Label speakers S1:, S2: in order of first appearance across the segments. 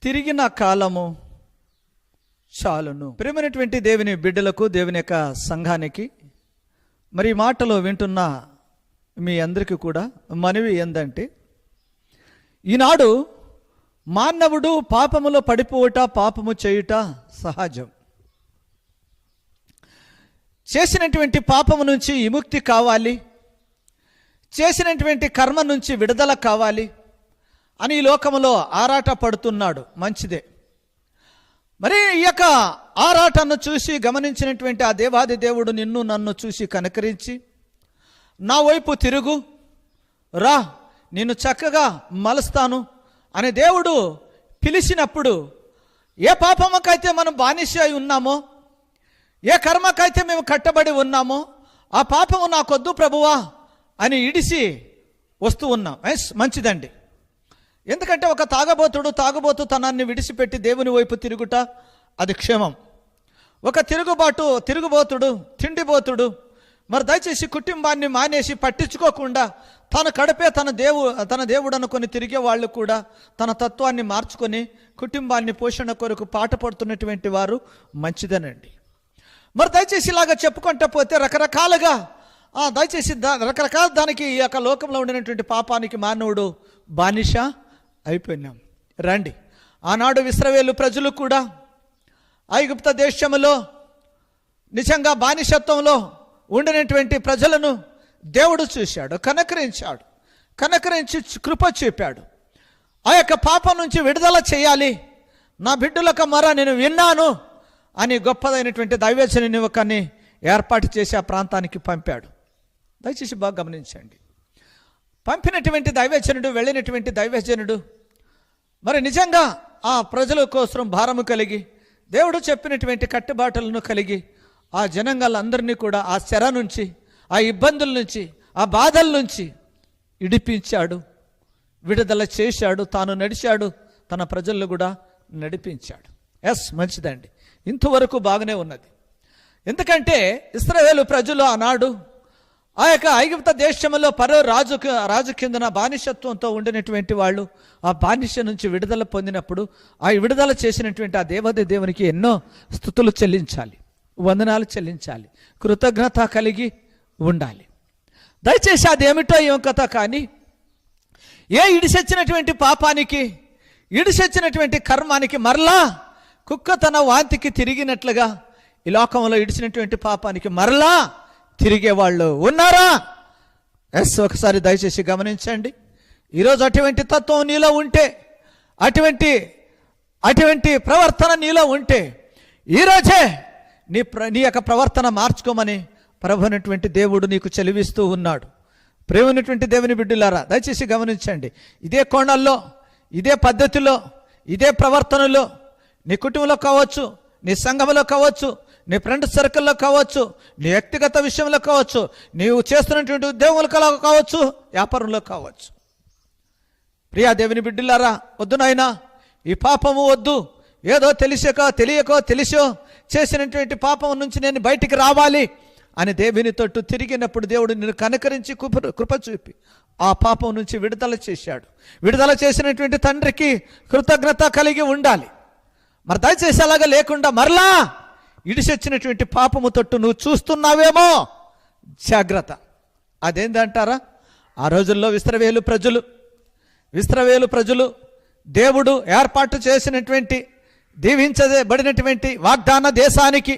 S1: తిరిగిన కాలము చాలును. ప్రియమైనటువంటి దేవుని బిడ్డలకు, దేవుని యొక్క సంఘానికి, మరి ఈ మాటలు వింటున్న మీ అందరికీ కూడా మనవి ఏందంటే, ఈనాడు మానవుడు పాపములో పడిపోవుట, పాపము చేయుట సహజం. చేసినటువంటి పాపము నుంచి విముక్తి కావాలి, చేసినటువంటి కర్మ నుంచి విడుదల కావాలి అని ఈ లోకములో ఆరాట పడుతున్నాడు. మంచిదే. మరి ఈ యొక్క ఆరాటను చూసి గమనించినటువంటి ఆ దేవాది దేవుడు నిన్ను నన్ను చూసి కనికరించి, నా వైపు తిరుగు రా, నిన్ను చక్కగా మలుస్తాను అని దేవుడు పిలిచినప్పుడు, ఏ పాపముకైతే మనం బానిస అయి ఉన్నామో, ఏ కర్మకైతే మేము కట్టబడి ఉన్నామో, ఆ పాపము నాకొద్దు ప్రభువా అని ఇడిసి వస్తూ ఉన్నాం. మంచిదండి. ఎందుకంటే ఒక తాగుబోతుతనాన్ని విడిచిపెట్టి దేవుని వైపు తిరుగుట అది క్షేమం. ఒక తిరుగుబోతుడు, తిండిబోతుడు మరి దయచేసి కుటుంబాన్ని మానేసి పట్టించుకోకుండా తన కడపే తన దేవుడు అనుకొని తిరిగే వాళ్ళు కూడా తన తత్వాన్ని మార్చుకొని కుటుంబాన్ని పోషణ కొరకు పాట పడుతున్నటువంటి వారు మంచిదేనండి. మరి దయచేసి ఇలాగా చెప్పుకుంటూ పోతే రకరకాల దానికి ఈ యొక్క లోకంలో ఉండినటువంటి పాపానికి మానవుడు బానిస అయిపోయినాం. రండి, ఆనాడు ఇశ్రాయేలు ప్రజలు కూడా ఐగుప్త దేశములో నిజంగా బానిసత్వంలో ఉండినటువంటి ప్రజలను దేవుడు చూశాడు, కనకరించి కృప చూపాడు. ఆ యొక్క పాపం నుంచి విడుదల చేయాలి, నా బిడ్డలకు మర నేను విన్నాను అని గొప్పదైనటువంటి దైవజనుని ఒకరిని ఏర్పాటు చేసి ఆ ప్రాంతానికి పంపాడు. దయచేసి బాగా గమనించండి. పంపినటువంటి దైవజనుడు, వెళ్ళినటువంటి దైవజనుడు మరి నిజంగా ఆ ప్రజల కోసం భారము కలిగి, దేవుడు చెప్పినటువంటి కట్టుబాటులను కలిగి ఆ జనాంగాలందరినీ కూడా ఆ చెర నుంచి, ఆ ఇబ్బందుల నుంచి, ఆ బాధల నుంచి ఇడిపించాడు, విడుదల చేశాడు, తాను నడిచాడు, తన ప్రజలను కూడా నడిపించాడు. మంచిదండి. ఇంతవరకు బాగానే ఉన్నది. ఎందుకంటే ఇశ్రాయేలు ప్రజలు ఆనాడు ఆ యొక్క ఐగుప్త దేశంలో పరో రాజు కిందన బానిసత్వంతో ఉండినటువంటి వాళ్ళు ఆ బానిస నుంచి విడుదల పొందినప్పుడు ఆ విడుదల చేసినటువంటి ఆ దేవునికి ఎన్నో స్తుతులు చెల్లించాలి, వందనాలు చెల్లించాలి, కృతజ్ఞత కలిగి ఉండాలి. దయచేసి అదేమిటో ఏం కథ కానీ, ఇడిసొచ్చినటువంటి పాపానికి, ఇడిసొచ్చినటువంటి కర్మానికి మరలా కుక్క తన వాంతికి తిరిగినట్లుగా ఈ లోకంలో ఇడిచినటువంటి పాపానికి మరలా తిరిగే వాళ్ళు ఉన్నారా? ఒకసారి దయచేసి గమనించండి. ఈరోజు అటువంటి తత్వం నీలో ఉంటే, అటువంటి ప్రవర్తన నీలో ఉంటే ఈరోజే నీ యొక్క ప్రవర్తన మార్చుకోమని ప్రభువైనటువంటి దేవుడు నీకు చెలివిస్తూ ఉన్నాడు. ప్రేమైనటువంటి దేవుని బిడ్డలారా, దయచేసి గమనించండి. ఇదే కోణాల్లో, ఇదే పద్ధతిలో, ఇదే ప్రవర్తనలో నీ కుటుంబంలో కావచ్చు, నీ సంఘంలో కావచ్చు, నీ ఫ్రెండ్ సర్కిల్లో కావచ్చు, నీ వ్యక్తిగత విషయంలో కావచ్చు, నీవు చేస్తున్నటువంటి ఉద్యోగంలో కావచ్చు, వ్యాపారంలో కావచ్చు. ప్రియా దేవుని బిడ్డలారా, వద్దు నాయనా, ఈ పాపము వద్దు. ఏదో తెలిసో చేసినటువంటి పాపం నుంచి నేను బయటికి రావాలి అని దేవుని తట్టు తిరిగినప్పుడు దేవుడు నిన్ను కనకరించి కృప చూపి ఆ పాపం నుంచి విడుదల చేశాడు. విడుదల చేసినటువంటి తండ్రికి కృతజ్ఞత కలిగి ఉండాలి. మరి దయచేసి అలాగా లేకుండా మరలా ఇడిసొచ్చినటువంటి పాపము తట్టు నువ్వు చూస్తున్నావేమో, జాగ్రత్త. అదేంటంటారా? ఆ రోజుల్లో ఇశ్రాయేలు ప్రజలు దేవుడు ఏర్పాటు చేసినటువంటి, దీవించబడినటువంటి వాగ్దాన దేశానికి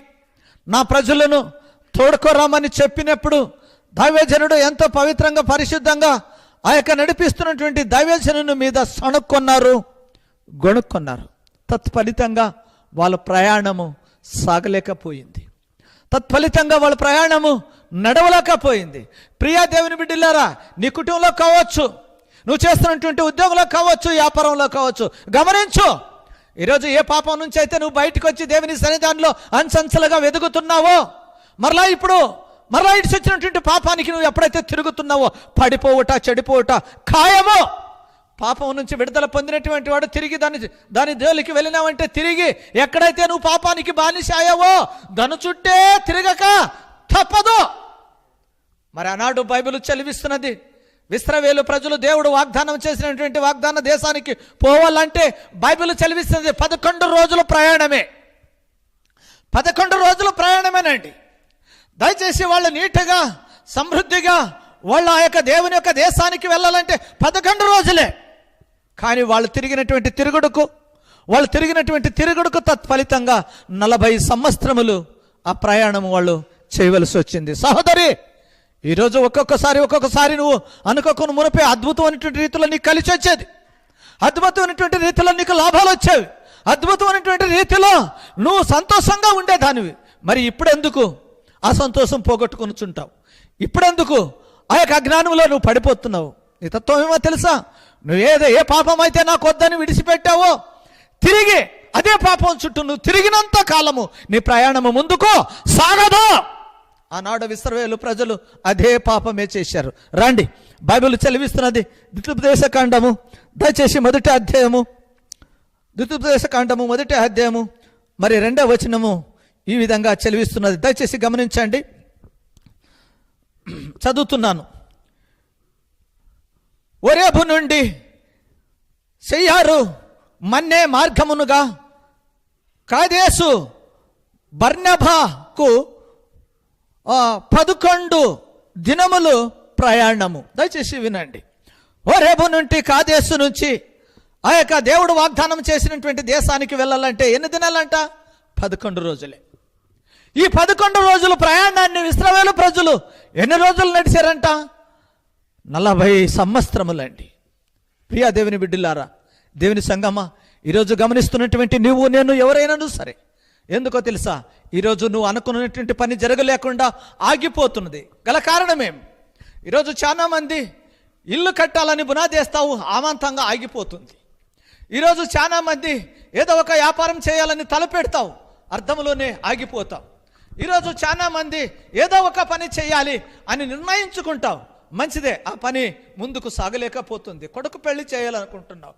S1: నా ప్రజలను తోడుకోరామని చెప్పినప్పుడు దైవజనుడు ఎంతో పవిత్రంగా, పరిశుద్ధంగా ఆ యొక్క నడిపిస్తున్నటువంటి దైవజనుని మీద గొణుక్కున్నారు. తత్ఫలితంగా వాళ్ళ ప్రయాణము సాగలేకపోయింది, తత్ఫలితంగా వాళ్ళ ప్రయాణము నడవలేకపోయింది. ప్రియా దేవుని బిడ్డలారా, నీ కుటుంబంలో కావచ్చు, నువ్వు చేస్తున్నటువంటి ఉద్యోగంలో కావచ్చు, వ్యాపారంలో కావచ్చు, గమనించు. ఈరోజు ఏ పాపం నుంచి అయితే నువ్వు బయటకు వచ్చి దేవుని సన్నిధానంలో అంచంచలుగా వెతుకుతున్నావో, మరలా ఇటు వచ్చినటువంటి పాపానికి నువ్వు ఎప్పుడైతే తిరుగుతున్నావో పడిపోవుట, చెడిపోవుట ఖాయమో. పాపం నుంచి విడుదల పొందినటువంటి వాడు తిరిగి దాని జోలికి వెళ్ళినావంటే, తిరిగి ఎక్కడైతే నువ్వు పాపానికి బానిస అయ్యావో దాని చుట్టే తిరగక తప్పదు. మరి ఆనాడు బైబిల్ చదివిస్తున్నది, ఇశ్రాయేలు ప్రజలు దేవుడు వాగ్దానం చేసినటువంటి వాగ్దాన దేశానికి పోవాలంటే బైబిల్ చదివిస్తుంది 11 రోజుల ప్రయాణమే. 11 రోజుల ప్రయాణమేనండి. దయచేసి వాళ్ళు నీట్గా సమృద్ధిగా వాళ్ళ ఆ యొక్క దేవుని యొక్క దేశానికి వెళ్ళాలంటే 11 రోజులే. కానీ వాళ్ళు తిరిగినటువంటి తిరుగుడుకు తత్ఫలితంగా 40 సంవత్సరములు ఆ ప్రయాణం వాళ్ళు చేయవలసి వచ్చింది. సహోదరి, ఈరోజు ఒక్కొక్కసారి నువ్వు అనుకోకుండా మునిపే అద్భుతమైనటువంటి రీతిలో నీకు కలిసి వచ్చేది, అద్భుతమైనటువంటి రీతిలో నీకు లాభాలు వచ్చేవి, అద్భుతమైనటువంటి రీతిలో నువ్వు సంతోషంగా ఉండేదానివి. మరి ఇప్పుడెందుకు ఆ సంతోషం పోగొట్టుకునిచుంటావు? ఇప్పుడెందుకు ఆ యొక్క అజ్ఞానంలో నువ్వు పడిపోతున్నావు? నీ తత్వం ఏమో తెలుసా? నువ్వు ఏ పాపం అయితే నాకు వద్దని విడిచిపెట్టావో తిరిగి అదే పాపం చుట్టూ నువ్వు తిరిగినంత కాలము నీ ప్రయాణము ముందుకు సాగదు. ఆనాడు ఇశ్రాయేలు ప్రజలు అదే పాపమే చేశారు. రండి, బైబిల్ చదివిస్తున్నది ద్వితీయోపదేశకాండము, దయచేసి మొదటి అధ్యాయము, ద్వితీయోపదేశకాండము మొదటి అధ్యాయము మరి 2వ వచనము ఈ విధంగా చదివిస్తున్నది. దయచేసి గమనించండి, చదువుతున్నాను. ఒరేబు నుండి సెయ్యారు మన్నే మార్గమునుగా కాదేసు బర్నబాకు 11 దినములు ప్రయాణము. దయచేసి వినండి. ఓరేబు నుండి కాదేసు నుంచి ఆ యొక్క దేవుడు వాగ్దానం చేసినటువంటి దేశానికి వెళ్ళాలంటే ఎన్ని దినాలంట? 11 రోజులే. ఈ 11 రోజుల ప్రయాణాన్ని ఇశ్రాయేలు ప్రజలు ఎన్ని రోజులు నడిచారంట? 40 సంవత్సరములండి. ప్రియా దేవుని బిడ్డలారా, దేవుని సంగమా, ఈరోజు గమనిస్తున్నటువంటి నువ్వు నేను ఎవరైనాను సరే, ఎందుకో తెలుసా? ఈరోజు నువ్వు అనుకున్నటువంటి పని జరగలేకుండా ఆగిపోతున్నది. గల కారణమేం? ఈరోజు చాలా మంది ఇల్లు కట్టాలని బునాదేస్తావు, ఆమంతంగా ఆగిపోతుంది. ఈరోజు చాలా మంది ఏదో ఒక వ్యాపారం చేయాలని తలపెడతావు, అర్థంలోనే ఆగిపోతావు. ఈరోజు చాలా మంది ఏదో ఒక పని చేయాలి అని నిర్ణయించుకుంటావు, మంచిదే, ఆ పని ముందుకు సాగలేకపోతుంది. కొడుకు పెళ్లి చేయాలనుకుంటున్నావు,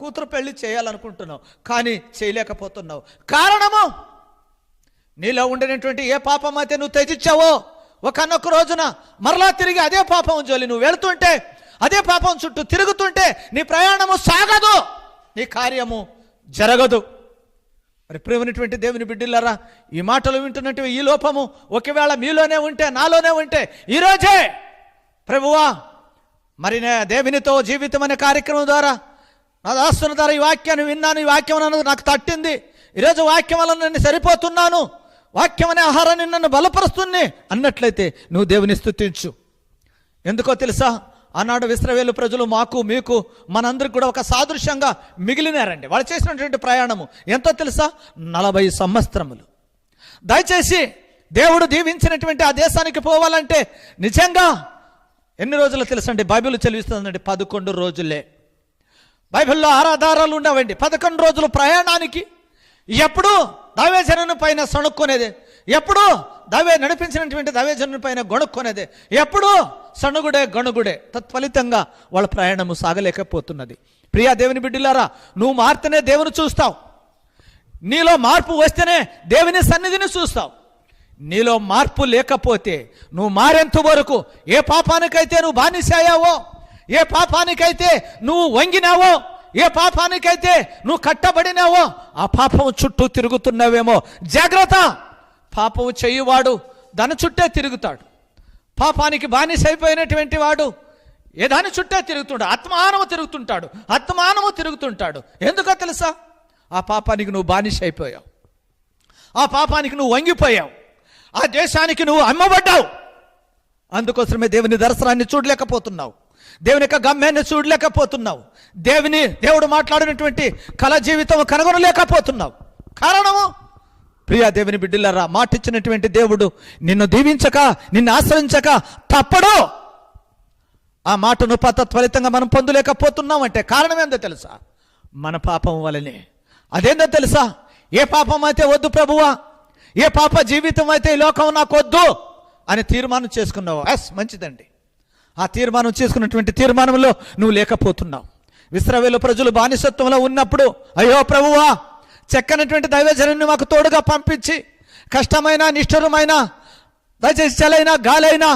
S1: కూతురు పెళ్లి చేయాలనుకుంటున్నావు, కానీ చేయలేకపోతున్నావు. కారణము నీలో ఉండినటువంటి ఏ పాపం అయితే నువ్వు త్యజించావో ఒకనొక రోజున మరలా తిరిగి అదే పాపం జోలి నువ్వు వెళుతుంటే, అదే పాపం చుట్టూ తిరుగుతుంటే నీ ప్రయాణము సాగదు, నీ కార్యము జరగదు. మరి ప్రియమైనటువంటి దేవుని బిడ్డలారా, ఈ మాటలు వింటున్నట్టు ఈ లోపము ఒకవేళ మీలోనే ఉంటే, నాలోనే ఉంటే, ఈరోజే ప్రభువా మరి దేవునితో జీవితం అనే కార్యక్రమం ద్వారా నా దాస్తున్న ద్వారా ఈ వాక్యాన్ని విన్నాను, ఈ వాక్యం అన్నది నాకు తట్టింది, ఈరోజు వాక్యం వల్ల నేను సరిపోతున్నాను, వాక్యం అనే ఆహారాన్ని నన్ను బలపరుస్తుంది అన్నట్లయితే నువ్వు దేవుని స్తుతించు. ఎందుకో తెలుసా? ఆనాడు ఇశ్రాయేలు ప్రజలు మాకు మీకు మనందరికి కూడా ఒక సాదృశ్యంగా మిగిలినారండి. వాళ్ళు చేసినటువంటి ప్రయాణము ఎంతో తెలుసా? 40 సంవత్సరములు. దయచేసి దేవుడు దీవించినటువంటి ఆ దేశానికి పోవాలంటే నిజంగా ఎన్ని రోజులు తెలుసండి? బైబిల్ చదివిస్తుందండి 11 రోజులే. బైబిల్లో ఆధారాలు ఉండవండి. 11 రోజుల ప్రయాణానికి ఎప్పుడు దైవజనుని పైన సణుక్కునేది, ఎప్పుడు నడిపించినటువంటి దైవజనుని పైన గొణుక్కునేది, ఎప్పుడు సణుగుడే గణుగుడే. తత్ఫలితంగా వాళ్ళ ప్రయాణము సాగలేకపోతున్నది. ప్రియా దేవుని బిడ్డలారా, నువ్వు మారితేనే దేవుని చూస్తావు, నీలో మార్పు వస్తేనే దేవుని సన్నిధిని చూస్తావు. నీలో మార్పు లేకపోతే నువ్వు మారేంత వరకు ఏ పాపానికైతే నువ్వు బానిసయ్యావో, ఏ పాపానికైతే నువ్వు వంగినావో, ఏ పాపానికైతే నువ్వు కట్టబడినావో ఆ పాపం చుట్టూ తిరుగుతున్నావేమో. జాగ్రత్త! పాపము చేయువాడు దాని చుట్టే తిరుగుతాడు. పాపానికి బానిస అయిపోయినటువంటి వాడు ఏ దాని చుట్టే తిరుగుతుంటాడు, ఆత్మానము తిరుగుతుంటాడు. ఎందుకో తెలుసా? ఆ పాపానికి నువ్వు బానిస అయిపోయావు, ఆ పాపానికి నువ్వు వంగిపోయావు, ఆ దేశానికి నువ్వు అమ్మబడ్డావు. అందుకోసమే దేవుని దర్శనాన్ని చూడలేకపోతున్నావు, దేవుని యొక్క గమ్యాన్ని చూడలేకపోతున్నావు, దేవుడు మాట్లాడినటువంటి కళ జీవితం కనుగొనలేకపోతున్నావు. కారణము ప్రియా దేవుని బిడ్డలారా, మాటిచ్చినటువంటి దేవుడు నిన్ను దీవించక, నిన్ను ఆశ్రయించక తప్పడు. ఆ మాటను ఫలితంగా మనం పొందలేకపోతున్నాం అంటే కారణం ఏందో తెలుసా? మన పాపం వలనే. అదేందో తెలుసా? ఏ పాపం అయితే వద్దు ప్రభువా, ఏ పాప జీవితం అయితే ఈ లోకం నాకు వద్దు అని తీర్మానం చేసుకున్నావు. మంచిదండి. ఆ తీర్మానం చేసుకున్నటువంటి తీర్మానంలో నువ్వు లేకపోతున్నావు. ఇశ్రాయేలు ప్రజలు బానిసత్వంలో ఉన్నప్పుడు, అయ్యో ప్రభువా, చక్కనటువంటి దైవజనుని మాకు తోడుగా పంపించి, కష్టమైన నిష్ఠురమైన దయచేసి చలైన గాలైనా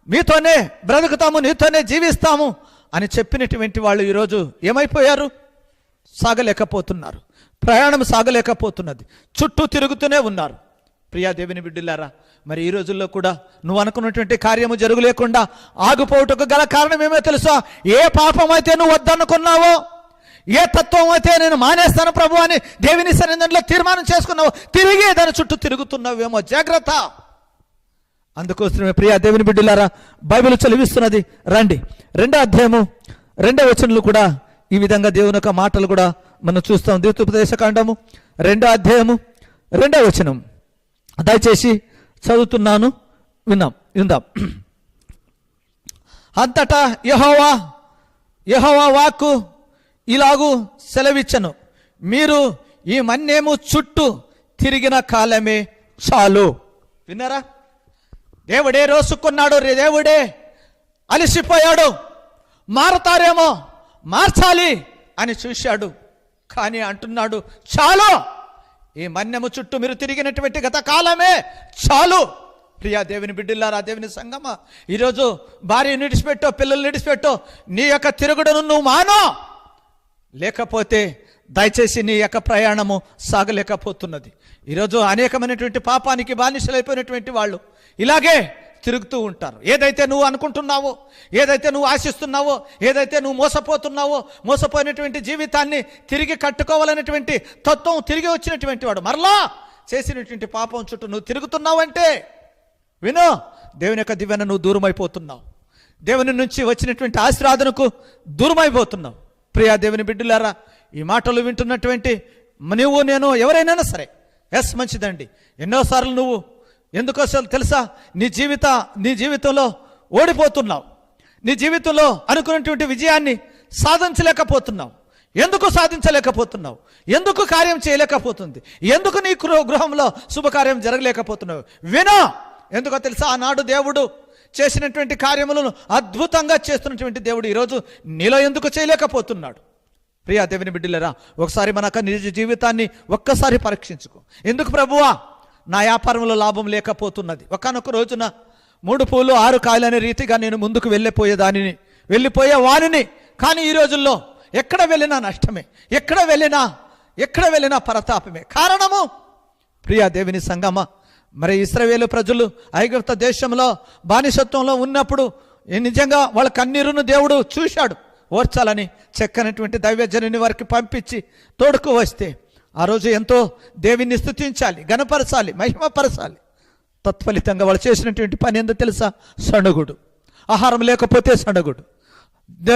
S1: మీతోనే బ్రతుకుతాము, నీతోనే జీవిస్తాము అని చెప్పినటువంటి వాళ్ళు ఈరోజు ఏమైపోయారు? సాగలేకపోతున్నారు. ప్రయాణం సాగలేకపోతున్నది. చుట్టూ తిరుగుతూనే ఉన్నారు. ప్రియా దేవుని బిడ్డలారా, మరి ఈ రోజుల్లో కూడా నువ్వు అనుకున్నటువంటి కార్యము జరుగులేకుండా ఆగిపోవటకు గల కారణం ఏమో తెలుసా? ఏ పాపం అయితే నువ్వు వద్దనుకున్నావో, ఏ తత్వం అయితే నేను మానేస్తాను ప్రభు అని దేవుని సన్నిధిలో తీర్మానం చేసుకున్నావో, తిరిగి దాని చుట్టూ తిరుగుతున్నావేమో. జాగ్రత్త. అందుకోసమే ప్రియా దేవుని బిడ్డలారా, బైబిల్ చదివిస్తున్నది. రండి, 2వ అధ్యాయము 2వ వచనంలో కూడా ఈ విధంగా దేవుని యొక్క మాటలు కూడా మనం చూస్తాం. ద్వితీయోపదేశకాండము 2వ అధ్యాయము 2వ వచనం దయచేసి చదువుతున్నాను, విందాం. అంతటా యెహోవా వాక్కు ఇలాగూ సెలవిచ్చను, మీరు ఈ మన్నేము చుట్టూ తిరిగిన కాలమే చాలు. విన్నారా? దేవుడే రోసుకున్నాడు, దేవుడే అలసిపోయాడు, మారతారేమో, మార్చాలి అని చూశాడు. కానీ అంటున్నాడు, చాలు, ఈ మన్యము చుట్టూ మీరు తిరిగినటువంటి గత కాలమే చాలు. ప్రియా దేవుని బిడ్డలారా, దేవుని సంగమా, ఈరోజు భార్యను విడిచిపెట్టో, పిల్లల్ని విడిచిపెట్టో, నీ యొక్క తిరుగుడును నువ్వు మానో, లేకపోతే దయచేసి నీ యొక్క ప్రయాణము సాగలేకపోతున్నది. ఈరోజు అనేకమైనటువంటి పాపానికి బానిసలైపోయినటువంటి వాళ్ళు ఇలాగే తిరుగుతూ ఉంటారు. ఏదైతే నువ్వు అనుకుంటున్నావో, ఏదైతే నువ్వు ఆశిస్తున్నావో, ఏదైతే నువ్వు మోసపోయినటువంటి జీవితాన్ని తిరిగి కట్టుకోవాలనేటువంటి తత్వం తిరిగి వచ్చినటువంటి వాడు మరలా చేసినటువంటి పాపం చుట్టూ నువ్వు తిరుగుతున్నావంటే వినో, దేవుని యొక్క దివ్యను నువ్వు దూరం అయిపోతున్నావు. దేవుని నుంచి వచ్చినటువంటి ఆశీర్వాదనకు దూరం అయిపోతున్నావు. ప్రియా దేవుని బిడ్డలారా, ఈ మాటలు వింటున్నటువంటి నువ్వు, నేను, ఎవరైనా సరే, ఎస్ మంచిదండి. ఎన్నోసార్లు నువ్వు ఎందుకోసం తెలుసా? నీ జీవితంలో ఓడిపోతున్నావు. నీ జీవితంలో అనుకున్నటువంటి విజయాన్ని సాధించలేకపోతున్నావు. ఎందుకు సాధించలేకపోతున్నావు? ఎందుకు కార్యం చేయలేకపోతుంది? ఎందుకు నీ గృహంలో శుభకార్యం జరగలేకపోతున్నావు? వినో, ఎందుకో తెలుసా? ఆనాడు దేవుడు చేసినటువంటి కార్యములను అద్భుతంగా చేస్తున్నటువంటి దేవుడు ఈరోజు నీలో ఎందుకు చేయలేకపోతున్నాడు? ప్రియా దేవుని బిడ్డలారా, ఒకసారి మన నిజ జీవితాన్ని ఒక్కసారి పరీక్షించుకో. ఎందుకు ప్రభువా నా వ్యాపారంలో లాభం లేకపోతున్నది? ఒకానొక రోజున 3 పూలు 6 కాయలు అనే రీతిగా నేను ముందుకు వెళ్ళిపోయే వాణిని. కానీ ఈ రోజుల్లో ఎక్కడ వెళ్ళినా నష్టమే, ఎక్కడ వెళ్ళినా పరతాపమే. కారణము ప్రియా దేవుని సంగమా, మరి ఇశ్రాయేలు ప్రజలు ఐగుప్త దేశంలో బానిసత్వంలో ఉన్నప్పుడు నిజంగా వాళ్ళ కన్నీరును దేవుడు చూశాడు. ఓర్చాలని చక్కనటువంటి దైవజనుని వారికి పంపించి తోడుకు వస్తే ఆ రోజు ఎంతో దేవుని స్తుతించాలి, గణపరచాలి, మహిమపరచాలి. తత్ఫలితంగా వాళ్ళు చేసినటువంటి పని ఏందో తెలుసా? సణుగుడు. ఆహారం లేకపోతే సణుగుడు,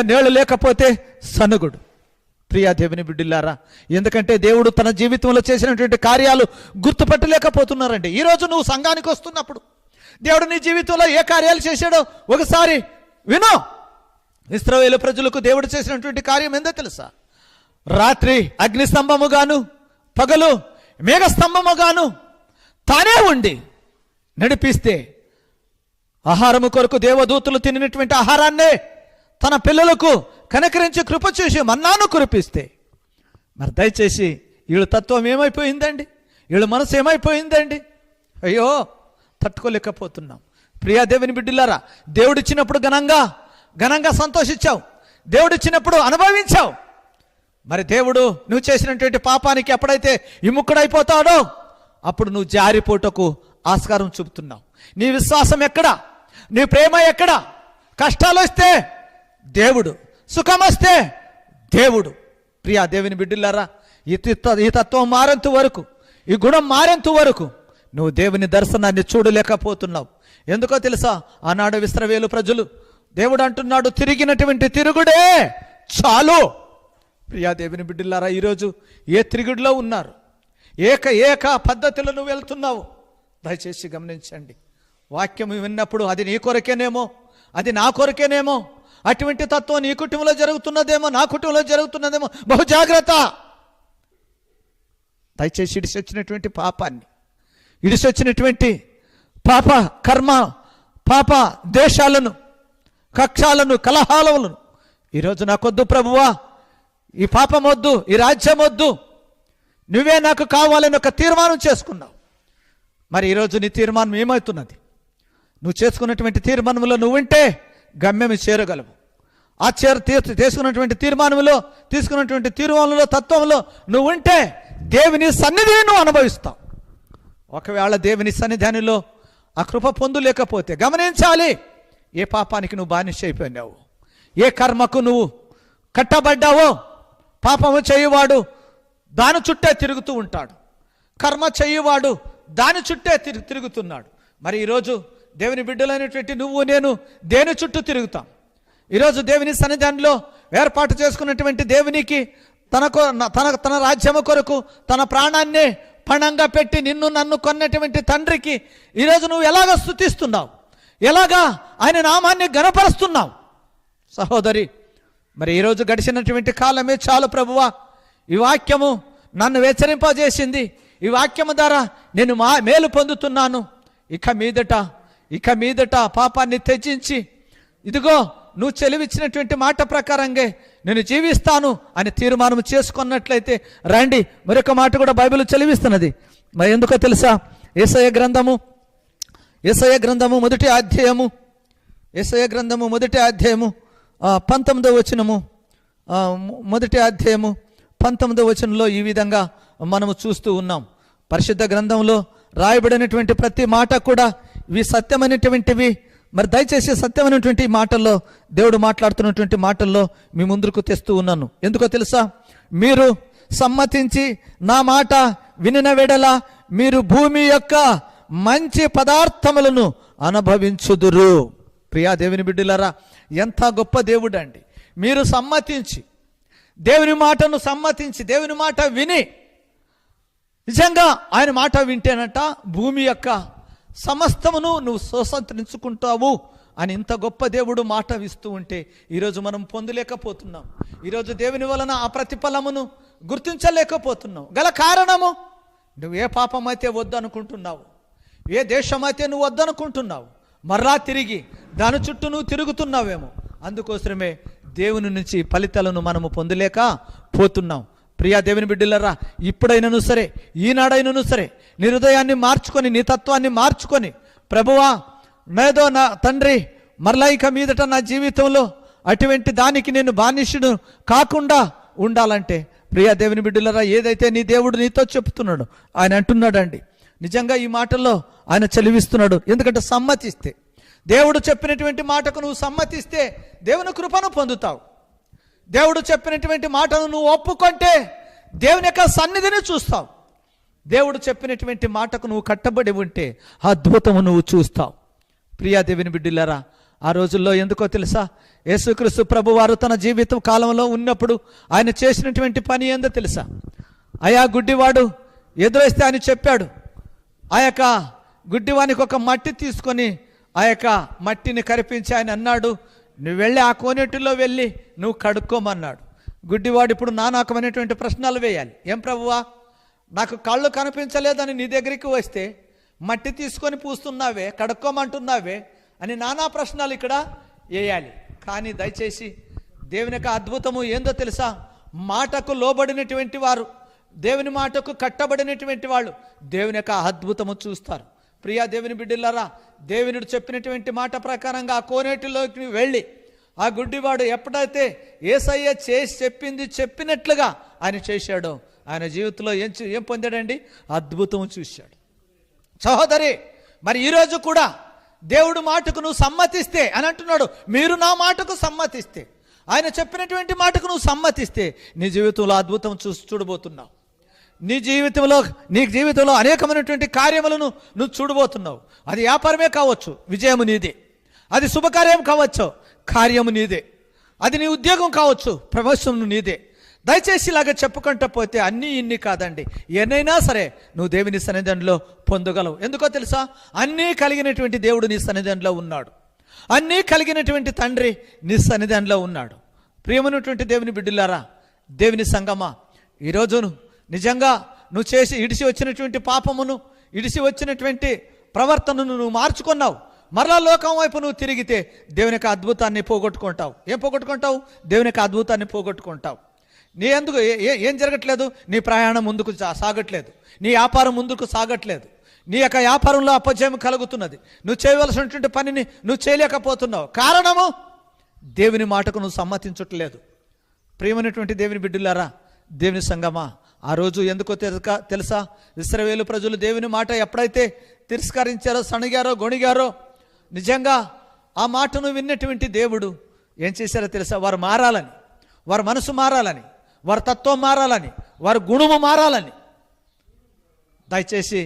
S1: నీళ్ళు లేకపోతే సణుగుడు. ప్రియా దేవుని బిడ్డలారా, ఎందుకంటే దేవుడు తన జీవితంలో చేసినటువంటి కార్యాలు గుర్తుపట్టలేకపోతున్నారండి. ఈరోజు నువ్వు సంఘానికి వస్తున్నప్పుడు దేవుడు నీ జీవితంలో ఏ కార్యాలు చేశాడో ఒకసారి వినో. ఇశ్రాయేలు ప్రజలకు దేవుడు చేసినటువంటి కార్యం ఏందో తెలుసా? రాత్రి అగ్నిస్తంభముగాను, పగలు మేఘస్తంభముగాను తానే ఉండి నడిపిస్తే, ఆహారము కొరకు దేవదూతలు తినినటువంటి ఆహారాన్నే తన పిల్లలకు కనికరించి కృప చేసి మన్నాను కురిపిస్తే, మరి దయచేసి వీళ్ళ తత్వం ఏమైపోయిందండి? వీళ్ళ మనసు ఏమైపోయిందండి? అయ్యో, తట్టుకోలేకపోతున్నాం. ప్రియా దేవుని బిడ్డలారా, దేవుడిచ్చినప్పుడు ఘనంగా సంతోషించావు, దేవుడిచ్చినప్పుడు అనుభవించావు. మరి దేవుడు నువ్వు చేసినటువంటి పాపానికి ఎప్పుడైతే విముఖుడైపోతాడో అప్పుడు నువ్వు జారిపోటకు ఆస్కారం చూపుతున్నావు. నీ విశ్వాసం ఎక్కడ? నీ ప్రేమ ఎక్కడ? కష్టాలు వస్తే దేవుడు, సుఖం వస్తే దేవుడు. ప్రియా దేవుని బిడ్డలారా, ఈ తత్వం మారేంత వరకు, ఈ గుణం మారేంత వరకు నువ్వు దేవుని దర్శనాన్ని చూడలేకపోతున్నావు. ఎందుకో తెలుసా? ఆనాడు ఇశ్రాయేలు ప్రజలు దేవుడు అంటున్నాడు, తిరిగినటువంటి తిరుగుడే చాలు. ప్రియా దేవుని బిడ్డలారా, ఈరోజు ఏ తిరుగుడులో ఉన్నారు? ఏక పద్ధతిలో నువ్వు వెళ్తున్నావు? దయచేసి గమనించండి. వాక్యం విన్నప్పుడు అది నీ కొరకేనేమో, అది నా కొరకేనేమో, అటువంటి తత్వం నీ కుటుంబంలో జరుగుతున్నదేమో, నా కుటుంబంలో జరుగుతున్నదేమో. బహు జాగ్రత్త. దయచేసి ఇడిసొచ్చినటువంటి పాపాన్ని, ఇడిసొచ్చినటువంటి పాప కర్మ, పాప దేశాలను, కక్షాలను, కలహాలను ఈరోజు నాకొద్దు ప్రభువా, ఈ పాపం వద్దు, ఈ రాజ్యం వద్దు, నువ్వే నాకు కావాలని ఒక తీర్మానం చేసుకున్నావు. మరి ఈరోజు నీ తీర్మానం ఏమవుతున్నది? నువ్వు చేసుకున్నటువంటి తీర్మానంలో నువ్వు ఉంటే గమ్యం చేరగలవు. ఆ తీసుకున్నటువంటి తీసుకున్నటువంటి తీర్మానంలో తత్వంలో నువ్వు ఉంటే దేవుని సన్నిధిని నువ్వు అనుభవిస్తావు. ఒకవేళ దేవుని సన్నిధానిలో ఆ కృప పొందులేకపోతే గమనించాలి, ఏ పాపానికి నువ్వు బానిస అయిపోయినావు, ఏ కర్మకు నువ్వు కట్టబడ్డావో. పాపము చేయువాడు దాని చుట్టే తిరుగుతూ ఉంటాడు, కర్మ చేయువాడు దాని చుట్టే తిరుగుతున్నాడు. మరి ఈరోజు దేవుని బిడ్డలైనటువంటి నువ్వు నేను దేని చుట్టూ తిరుగుతాం? ఈరోజు దేవుని సన్నిధానంలో ఏర్పాటు చేసుకున్నటువంటి దేవునికి తన రాజ్యము కొరకు తన ప్రాణాన్ని పణంగా పెట్టి నిన్ను నన్ను కొన్నటువంటి తండ్రికి ఈరోజు నువ్వు ఎలాగ స్తుతిస్తున్నావు, ఎలాగా ఆయన నామాన్ని గణపరుస్తున్నావు? సహోదరి, మరి ఈరోజు గడిచినటువంటి కాలమే చాలు ప్రభువా, ఈ వాక్యము నన్ను హెచ్చరింపజేసింది, ఈ వాక్యము ద్వారా నేను మేలు పొందుతున్నాను. ఇక మీదట పాపాన్ని త్యజించి ఇదిగో నువ్వు చెలివిచ్చినటువంటి మాట ప్రకారంగా నేను జీవిస్తాను అని తీర్మానం చేసుకున్నట్లయితే రండి. మరొక మాట కూడా బైబిల్ చెలివిస్తున్నది. మరి ఎందుకో తెలుసా? యేసయ్య గ్రంథము మొదటి అధ్యాయము 19వ వచనము, మొదటి అధ్యాయము 19వ వచనంలో ఈ విధంగా మనము చూస్తూ ఉన్నాం. పరిశుద్ధ గ్రంథంలో రాయబడినటువంటి ప్రతి మాట కూడా ఇవి సత్యమైనటువంటివి. మరి దయచేసి సత్యమైనటువంటి మాటల్లో దేవుడు మాట్లాడుతున్నటువంటి మాటల్లో మీ ముందుకు తెస్తూ ఉన్నాను. ఎందుకో తెలుసా? మీరు సమ్మతించి నా మాట వినిన వెడల మీరు భూమి యొక్క మంచి పదార్థములను అనుభవించుదురు. ప్రియా దేవుని బిడ్డలారా, ఎంత గొప్ప దేవుడు అండి. మీరు సమ్మతించి దేవుని మాట విని నిజంగా ఆయన మాట వింటేనట భూమి యొక్క సమస్తమును నువ్వు స్వతంత్రించుకుంటావు అని ఇంత గొప్ప దేవుడు మాట ఇస్తూ ఉంటే ఈరోజు మనం పొందలేకపోతున్నాం. ఈరోజు దేవుని వలన ఆ ప్రతిఫలమును గుర్తించలేకపోతున్నావు. గల కారణము నువ్వు ఏ పాపం అయితే వద్దనుకుంటున్నావు, ఏ దేశం అయితే నువ్వు వద్దనుకుంటున్నావు, మరలా తిరిగి దాని చుట్టూ నువ్వు తిరుగుతున్నావేమో. అందుకోసమే దేవుని నుంచి ఫలితాలను మనము పొందలేకపోతున్నాం. ప్రియా దేవుని బిడ్డలారా, ఇప్పుడైనను సరే, ఈనాడైనను సరే, నీ హృదయాన్ని మార్చుకొని, నీ తత్వాన్ని మార్చుకొని, ప్రభువా మేదో నా తండ్రి మరలా ఇక మీదట నా జీవితంలో అటువంటి దానికి నేను బానిసుడు కాకుండా ఉండాలంటే, ప్రియా దేవుని బిడ్డలారా, ఏదైతే నీ దేవుడు నీతో చెప్తున్నాడు ఆయన అంటున్నాడండి. నిజంగా ఈ మాటల్లో ఆయన చలివిస్తున్నాడు. ఎందుకంటే సమ్మతిస్తే, దేవుడు చెప్పినటువంటి మాటకు నువ్వు సమ్మతిస్తే దేవుని కృపను పొందుతావు. దేవుడు చెప్పినటువంటి మాటను నువ్వు ఒప్పుకుంటే దేవుని యొక్క సన్నిధిని చూస్తావు. దేవుడు చెప్పినటువంటి మాటకు నువ్వు కట్టబడి ఉంటే అద్భుతము నువ్వు చూస్తావు. ప్రియా దేవుని బిడ్డలారా, ఆ రోజుల్లో ఎందుకో తెలుసా? యేసుక్రీస్తు ప్రభు వారు తన జీవిత కాలంలో ఉన్నప్పుడు ఆయన చేసినటువంటి పని ఏందో తెలుసా? అయా గుడ్డివాడు ఎదురేస్తే ఆయన చెప్పాడు, ఆ యొక్క గుడ్డివానికి ఒక మట్టి తీసుకొని ఆ యొక్క మట్టిని కరిపించి ఆయన అన్నాడు, నువ్వు వెళ్ళి ఆ కోనేటిలో వెళ్ళి నువ్వు కడుక్కోమన్నాడు. గుడ్డివాడు ఇప్పుడు నానాకమైనటువంటి ప్రశ్నలు వేయాలి. ఏం ప్రభువా, నాకు కళ్ళు కనిపించలేదని నీ దగ్గరికి వస్తే మట్టి తీసుకొని పూస్తున్నావే, కడుక్కోమంటున్నావే అని నానా ప్రశ్నలు ఇక్కడ వేయాలి. కానీ దయచేసి దేవుని యొక్క అద్భుతము ఏందో తెలుసా? మాటకు లోబడినటువంటి వారు, దేవుని మాటకు కట్టబడినటువంటి వాళ్ళు దేవుని యొక్క అద్భుతము చూస్తారు. ప్రియా దేవుని బిడ్డలారా, దేవునుడు చెప్పినటువంటి మాట ప్రకారంగా ఆ కోనేటిలోకి వెళ్ళి ఆ గుడ్డివాడు ఎప్పుడైతే యేసయ్య చేసి చెప్పినట్లుగా ఆయన చేశాడో ఆయన జీవితంలో ఏం పొందాడండి? అద్భుతం చూశాడు. సహోదరి, మరి ఈరోజు కూడా దేవుడు మాటకు నువ్వు సమ్మతిస్తే అని అంటున్నాడు. మీరు నా మాటకు సమ్మతిస్తే, ఆయన చెప్పినటువంటి మాటకు నువ్వు సమ్మతిస్తే నీ జీవితంలో అద్భుతం చూడబోతున్నావు. నీ జీవితంలో అనేకమైనటువంటి కార్యములను నువ్వు చూడబోతున్నావు. అది వ్యాపారమే కావచ్చు, విజయము నీదే. అది శుభకార్యం కావచ్చు, కార్యము నీదే. అది నీ ఉద్యోగం కావచ్చు, ప్రమోషన్ నీదే. దయచేసి ఇలాగ చెప్పుకుంటూ పోతే అన్నీ ఇన్ని కాదండి, ఎన్నైనా సరే నువ్వు దేవుని సన్నిధానంలో పొందగలవు. ఎందుకో తెలుసా? అన్నీ కలిగినటువంటి దేవుడు నీ సన్నిధానంలో ఉన్నాడు. అన్నీ కలిగినటువంటి తండ్రి నీ సన్నిధానంలో ఉన్నాడు. ప్రియమైనటువంటి దేవుని బిడ్డలారా, దేవుని సంగమా, ఈరోజు నిజంగా నువ్వు చేసి ఇడిసి వచ్చినటువంటి పాపమును, ఇడిసి వచ్చినటువంటి ప్రవర్తనను నువ్వు మార్చుకున్నావు. మరలా లోకం వైపు నువ్వు తిరిగితే దేవుని యొక్క అద్భుతాన్ని పోగొట్టుకుంటావు. ఏం పోగొట్టుకుంటావు? దేవుని యొక్క అద్భుతాన్ని పోగొట్టుకుంటావు. నీ ఎందుకు ఏం జరగట్లేదు? నీ ప్రయాణం ముందుకు సాగట్లేదు, నీ వ్యాపారం ముందుకు సాగట్లేదు, నీ యొక్క వ్యాపారంలో అపజయం కలుగుతున్నది, నువ్వు చేయవలసినటువంటి పనిని నువ్వు చేయలేకపోతున్నావు. కారణము దేవుని మాటకు నువ్వు సమ్మతించట్లేదు. ప్రియమైనటువంటి దేవుని బిడ్డలారా, దేవుని సంగమా, ఆ రోజు ఎందుకో తెలుసా? ఇశ్రాయేలు ప్రజలు దేవుని మాట ఎప్పుడైతే తిరస్కరించారో, సణిగారో, గొణిగారో, నిజంగా ఆ మాటను విన్నటువంటి దేవుడు ఏం చేశారో తెలుసా? వారు మారాలని, వారి మనసు మారాలని, వారి తత్వం మారాలని, వారి గుణము మారాలని దయచేసి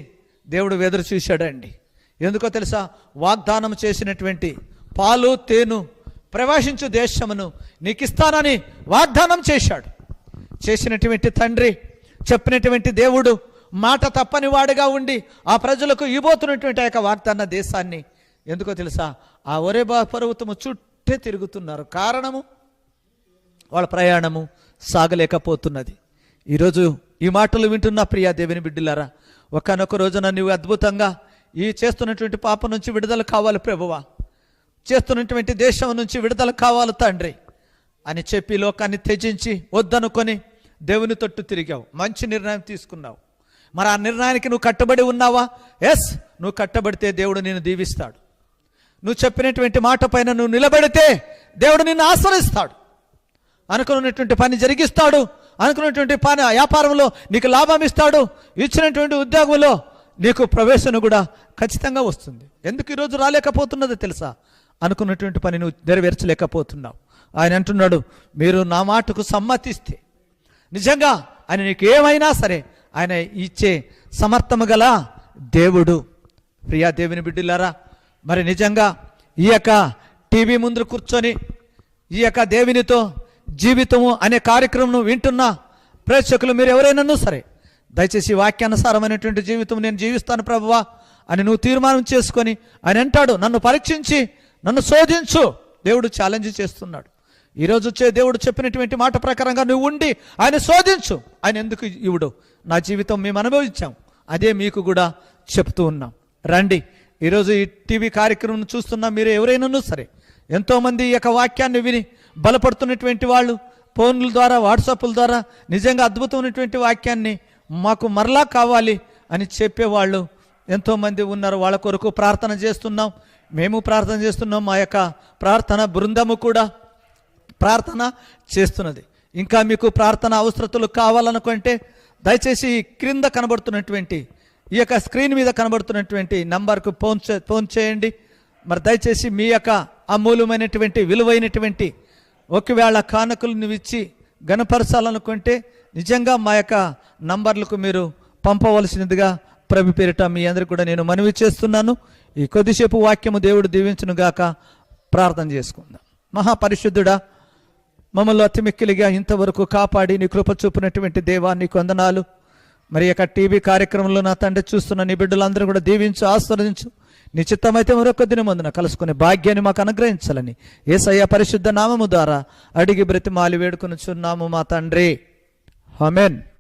S1: దేవుడు ఎదురు చూశాడండి. ఎందుకో తెలుసా? వాగ్దానం చేసినటువంటి పాలు తేను ప్రవేశించు దేశమును నీకు ఇస్తానని వాగ్దానం చేశాడు. చేసినటువంటి తండ్రి, చెప్పినటువంటి దేవుడు మాట తప్పని వాడిగా ఉండి ఆ ప్రజలకు ఇవ్వబోతున్నటువంటి ఆ యొక్క వాగ్దాన దేశాన్ని ఎందుకో తెలుసా? ఆ ఒరేబా పర్వతము చుట్టే తిరుగుతున్నారు. కారణము వాళ్ళ ప్రయాణము సాగలేకపోతున్నది. ఈరోజు ఈ మాటలు వింటున్న ప్రియా దేవుని బిడ్డలారా, ఒక్కనొక రోజున నువ్వు అద్భుతంగా ఈ చేస్తున్నటువంటి పాపం నుంచి విడుదల కావాలి ప్రభువా, చేస్తున్నటువంటి దేశం నుంచి విడుదల కావాలి తండ్రి అని చెప్పి లోకాన్ని త్యజించి వద్దనుకొని దేవుని తట్టు తిరిగావు. మంచి నిర్ణయం తీసుకున్నావు. మరి ఆ నిర్ణయానికి నువ్వు కట్టుబడి ఉన్నావా? ఎస్, నువ్వు కట్టబడితే దేవుడు నిన్ను దీవిస్తాడు. నువ్వు చెప్పినటువంటి మాట పైన నువ్వు నిలబడితే దేవుడు నిన్ను ఆశీర్వదిస్తాడు. అనుకున్నటువంటి పని జరిగిస్తాడు. అనుకున్నటువంటి పని వ్యాపారంలో నీకు లాభం ఇస్తాడు. ఇచ్చినటువంటి ఉద్యోగంలో నీకు ప్రవేశం కూడా ఖచ్చితంగా వస్తుంది. ఎందుకు ఈరోజు రాలేకపోతున్నదో తెలుసా? అనుకున్నటువంటి పని నువ్వు నెరవేర్చలేకపోతున్నావు. ఆయన అంటున్నాడు, మీరు నా మాటకు సమ్మతిస్తే నిజంగా ఆయన నీకు ఏమైనా సరే ఆయన ఇచ్చే సమర్థము గల దేవుడు. ప్రియా దేవుని బిడ్డలారా, మరి నిజంగా ఈ యొక్క టీవీ ముందు కూర్చొని ఈ యొక్క దేవునితో జీవితము అనే కార్యక్రమం వింటున్న ప్రేక్షకులు మీరు ఎవరైనా సరే దయచేసి వాక్యానుసారమైనటువంటి జీవితం నేను జీవిస్తాను ప్రభువా అని నువ్వు తీర్మానం చేసుకొని, ఆయన అంటాడు, నన్ను పరీక్షించి నన్ను శోధించు. దేవుడు ఛాలెంజ్ చేస్తున్నాడు. ఈరోజు దేవుడు చెప్పినటువంటి మాట ప్రకారంగా నువ్వు ఉండి ఆయన శోధించు. ఆయన ఎందుకు ఇవుడు? నా జీవితం మేము అనుభవించాం, అదే మీకు కూడా చెప్తూ ఉన్నాం. రండి, ఈరోజు ఈ టీవీ కార్యక్రమం చూస్తున్నా మీరు ఎవరైనా సరే, ఎంతోమంది ఈ యొక్క వాక్యాన్ని విని బలపడుతున్నటువంటి వాళ్ళు ఫోన్ల ద్వారా, వాట్సాప్ల ద్వారా నిజంగా అద్భుతమైనటువంటి వాక్యాన్ని మాకు మరలా కావాలి అని చెప్పేవాళ్ళు ఎంతోమంది ఉన్నారు. వాళ్ళ కొరకు ప్రార్థన చేస్తున్నాం, మేము ప్రార్థన చేస్తున్నాం, మా యొక్క ప్రార్థన బృందము కూడా ప్రార్థన చేస్తున్నది. ఇంకా మీకు ప్రార్థన అవసరతలు కావాలనుకుంటే దయచేసి క్రింద కనబడుతున్నటువంటి ఈ యొక్క స్క్రీన్ మీద కనబడుతున్నటువంటి నంబర్కు ఫోన్ చేయండి. మరి దయచేసి మీ యొక్క అమూల్యమైనటువంటి విలువైనటువంటి ఒకవేళ కానుకలు నువ్వు ఇచ్చి గణపరచాలనుకుంటే నిజంగా మా యొక్క నంబర్లకు మీరు పంపవలసినదిగా ప్రభు పేరిట మీ అందరికీ కూడా నేను మనవి చేస్తున్నాను. ఈ కొద్దిసేపు వాక్యము దేవుడు దీవించును గాక. ప్రార్థన చేసుకుందాం. మహాపరిశుద్ధుడా, మమ్మల్ని అతి మిక్కిలిగా ఇంతవరకు కాపాడి నీ కృప చూపినటువంటి దేవా నీకు వందనాలు. మరి యొక్క టీవీ కార్యక్రమంలో నా తండ్రి చూస్తున్న నీ బిడ్డలందరూ కూడా దీవించు, ఆశీర్వదించు. నీ చిత్తమైతే మరొక దినమందున కలుసుకునే భాగ్యాన్ని మాకు అనుగ్రహించాలని యేసయ్య పరిశుద్ధ నామము ద్వారా అడిగి బ్రతిమాలి వేడుకొనుచున్నాము మా తండ్రి. ఆమేన్.